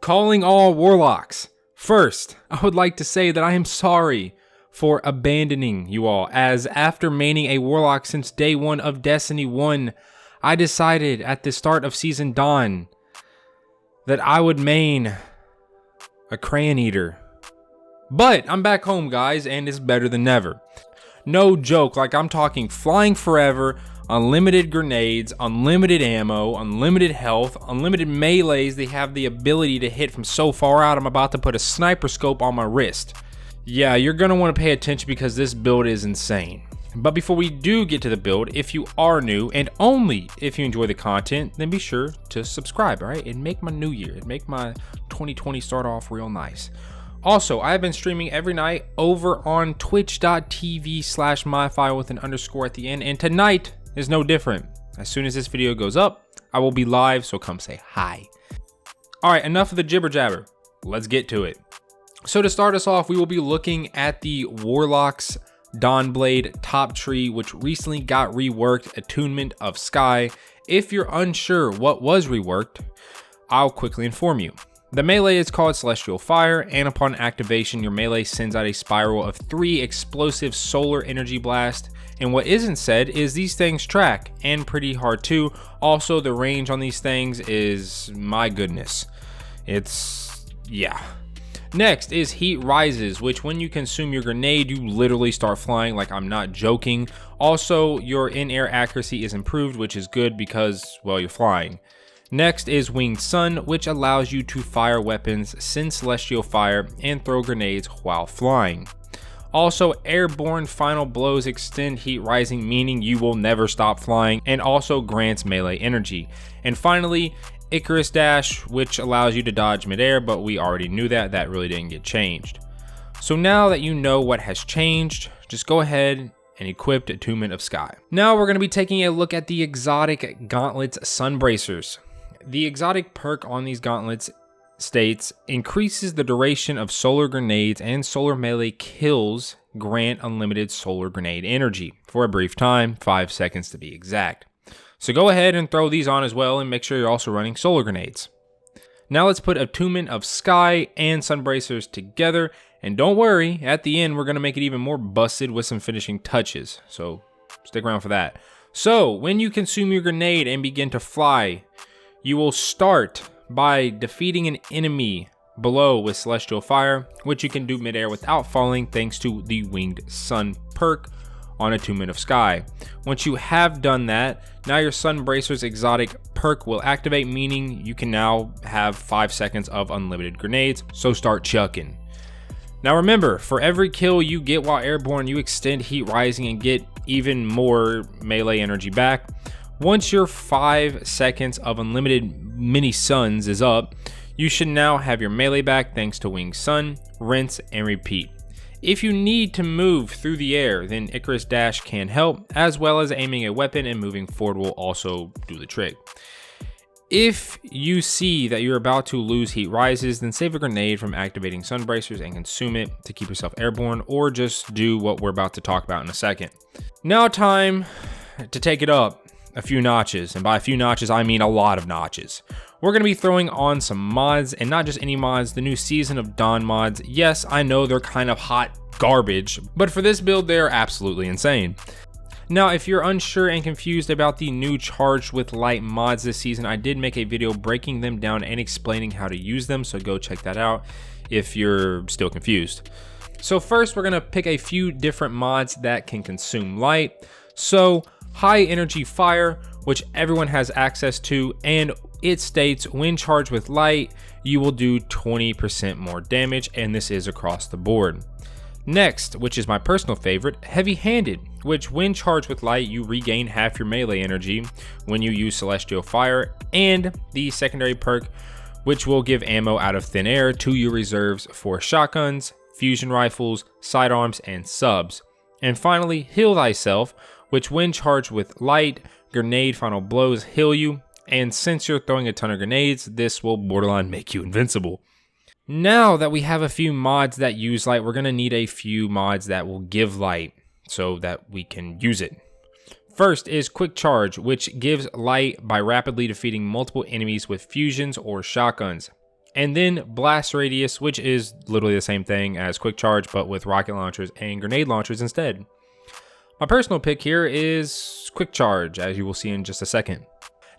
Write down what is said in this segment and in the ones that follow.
Calling all Warlocks. First, I would like to say that I am sorry for abandoning you all, as after maining a Warlock since day one of Destiny 1, I decided at the start of Season Dawn that I would main a Crayon Eater. But I'm back home, guys, and it's better than ever. No joke, like I'm talking flying forever, unlimited grenades, unlimited ammo, unlimited health, unlimited melees. They have the ability to hit from so far out, I'm about to put a sniper scope on my wrist. Yeah, you're going to want to pay attention because this build is insane. But before we do get to the build, if you are new, and only if you enjoy the content, then be sure to subscribe, alright? And make my new year, and make my 2020 start off real nice. Also, I have been streaming every night over on twitch.tv/myfile with an underscore at the end, and tonight is no different. As soon as this video goes up, I will be live, so come say hi. Alright, enough of the jibber jabber. Let's get to it. So to start us off, we will be looking at the Warlock's Dawnblade top tree, which recently got reworked, Attunement of Sky. If you're unsure what was reworked, I'll quickly inform you. The melee is called Celestial Fire, and upon activation, your melee sends out a spiral of 3 explosive solar energy blasts. And what isn't said is these things track, and pretty hard too. Also, the range on these things is, my goodness. Yeah. Next is Heat Rises, which when you consume your grenade, you literally start flying, like I'm not joking. Also, your in-air accuracy is improved, which is good because, well, you're flying. Next is Winged Sun, which allows you to fire weapons, send celestial fire, and throw grenades while flying. Also, airborne final blows extend heat rising, meaning you will never stop flying, and also grants melee energy. And finally, Icarus Dash, which allows you to dodge midair, but we already knew that really didn't get changed. So now that you know what has changed, just go ahead and equip Attunement of Sky. Now we're going to be taking a look at the exotic gauntlets Sunbracers. The exotic perk on these gauntlets states increases the duration of solar grenades and solar melee kills grant unlimited solar grenade energy for a brief time, 5 seconds to be exact. So go ahead and throw these on as well and make sure you're also running solar grenades. Now let's put Attunement of Sky and Sunbracers together, and don't worry, at the end we're going to make it even more busted with some finishing touches, so stick around for that. So when you consume your grenade and begin to fly, you will start by defeating an enemy below with Celestial Fire, which you can do midair without falling thanks to the Winged Sun perk on Attunement of Sky. Once you have done that, now your Sunbracer's exotic perk will activate, meaning you can now have 5 seconds of unlimited grenades, so start chucking. Now remember, for every kill you get while airborne, you extend Heat Rising and get even more melee energy back. Once your 5 seconds of unlimited mini suns is up, you should now have your melee back thanks to Winged Sun, rinse, and repeat. If you need to move through the air, then Icarus Dash can help, as well as aiming a weapon and moving forward will also do the trick. If you see that you're about to lose Heat Rises, then save a grenade from activating Sunbracers and consume it to keep yourself airborne, or just do what we're about to talk about in a second. Now time to take it up a few notches, and by a few notches I mean a lot of notches. We're going to be throwing on some mods, and not just any mods, the new Season of Dawn mods. Yes, I know they're kind of hot garbage, but for this build they are absolutely insane. Now if you're unsure and confused about the new Charged with Light mods this season, I did make a video breaking them down and explaining how to use them, so go check that out if you're still confused. So first we're going to pick a few different mods that can consume light. So High Energy Fire, which everyone has access to, and it states when charged with light you will do 20% more damage, and this is across the board. Next, which is my personal favorite, Heavy Handed, which when charged with light you regain half your melee energy when you use Celestial Fire, and the secondary perk, which will give ammo out of thin air to your reserves for shotguns, fusion rifles, sidearms, and subs. And finally, Heal Thyself, which when charged with light, grenade final blows heal you, and since you're throwing a ton of grenades, this will borderline make you invincible. Now that we have a few mods that use light, we're going to need a few mods that will give light so that we can use it. First is Quick Charge, which gives light by rapidly defeating multiple enemies with fusions or shotguns. And then blast radius, which is literally the same thing as quick charge, but with rocket launchers and grenade launchers instead. My personal pick here is quick charge, as you will see in just a second.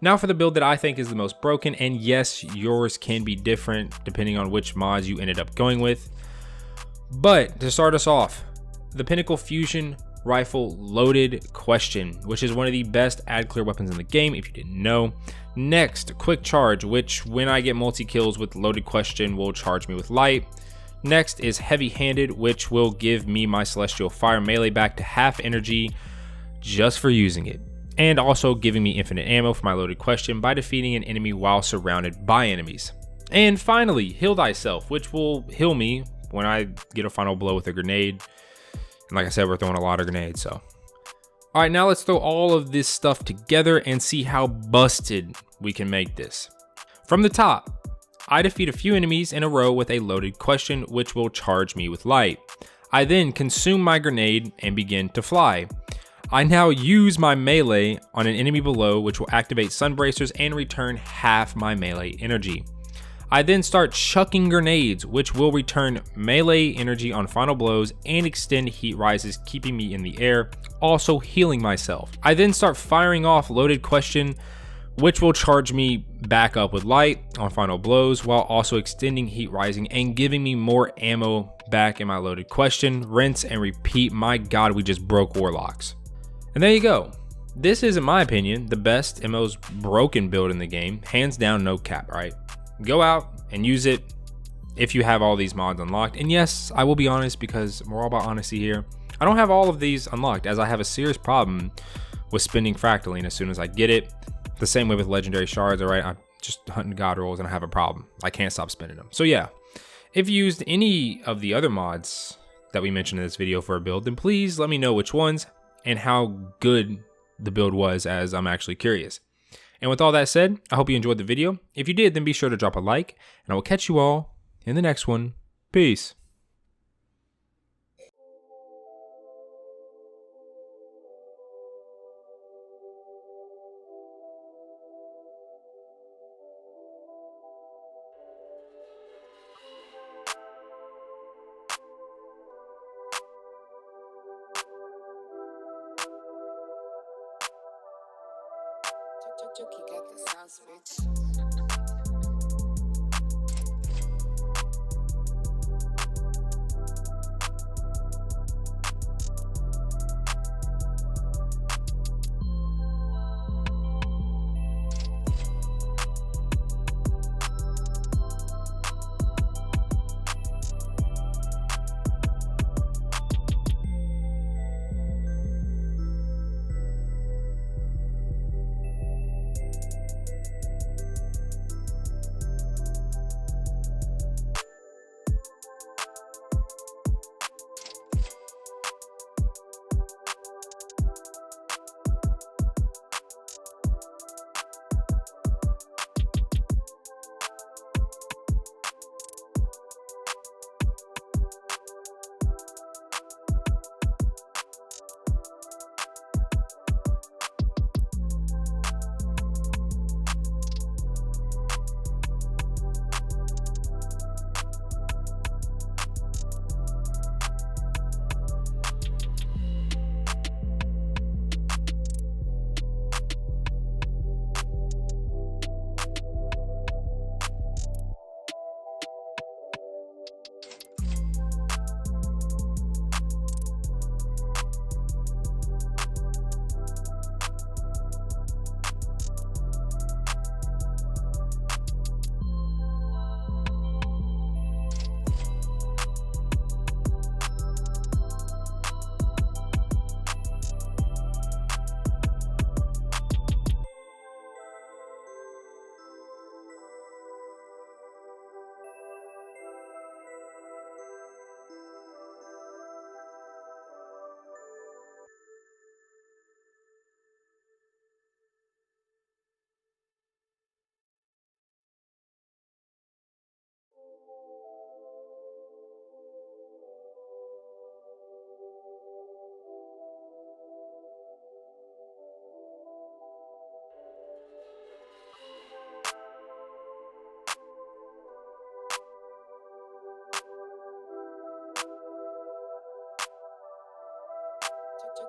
Now for the build that I think is the most broken, and yes, yours can be different depending on which mods you ended up going with. But to start us off, the Pinnacle Fusion Rifle Loaded Question, which is one of the best add clear weapons in the game if you didn't know. Next, quick charge, which when I get multi-kills with Loaded Question will charge me with light. Next is heavy handed, which will give me my Celestial Fire melee back to half energy just for using it. And also giving me infinite ammo for my Loaded Question by defeating an enemy while surrounded by enemies. And finally, Heal Thyself, which will heal me when I get a final blow with a grenade. And like I said, we're throwing a lot of grenades, so. All right, now let's throw all of this stuff together and see how busted we can make this. From the top, I defeat a few enemies in a row with a Loaded Question, which will charge me with light. I then consume my grenade and begin to fly. I now use my melee on an enemy below, which will activate Sun Bracers and return half my melee energy. I then start chucking grenades, which will return melee energy on final blows and extend heat rises, keeping me in the air, also healing myself. I then start firing off Loaded Question, which will charge me back up with light on final blows, while also extending heat rising and giving me more ammo back in my Loaded Question. Rinse and repeat. My God, we just broke Warlocks. And there you go. This is, in my opinion, the best and most broken build in the game. Hands down, no cap, right? Go out and use it if you have all these mods unlocked. And yes, I will be honest, because we're all about honesty here. I don't have all of these unlocked, as I have a serious problem with spending fractaling as soon as I get it. The same way with legendary shards, all right? I'm just hunting god rolls and I have a problem. I can't stop spending them. So yeah, if you used any of the other mods that we mentioned in this video for a build, then please let me know which ones and how good the build was, as I'm actually curious. And with all that said, I hope you enjoyed the video. If you did, then be sure to drop a like, and I will catch you all in the next one. Peace. Chucky got the sauce, bitch.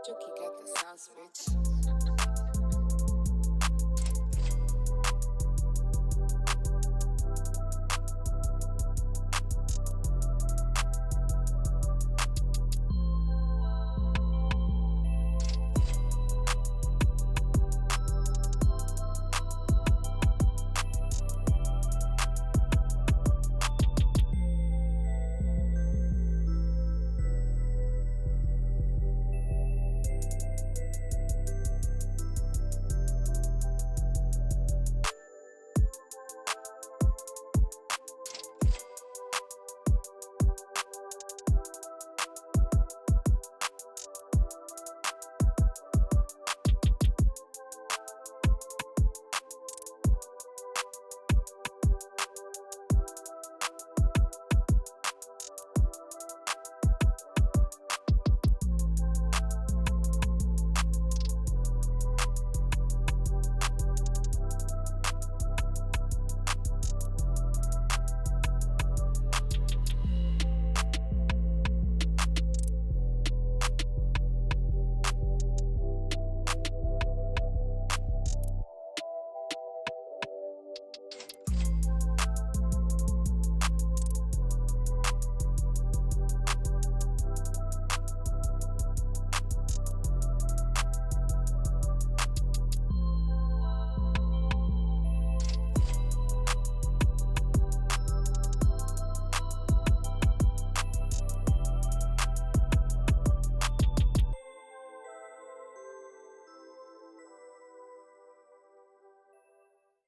Jokey got the sauce, bitch.